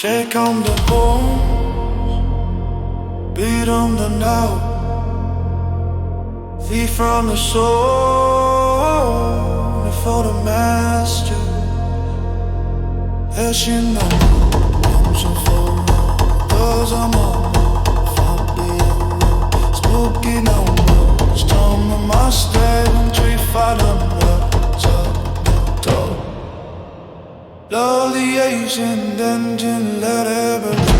Shake on the bones, beat on the note, thief from the soul before the master. As you know, I'm so full of cause I'm on spooky number, storm of my stay, 3-5 Love the Asian engine, let everything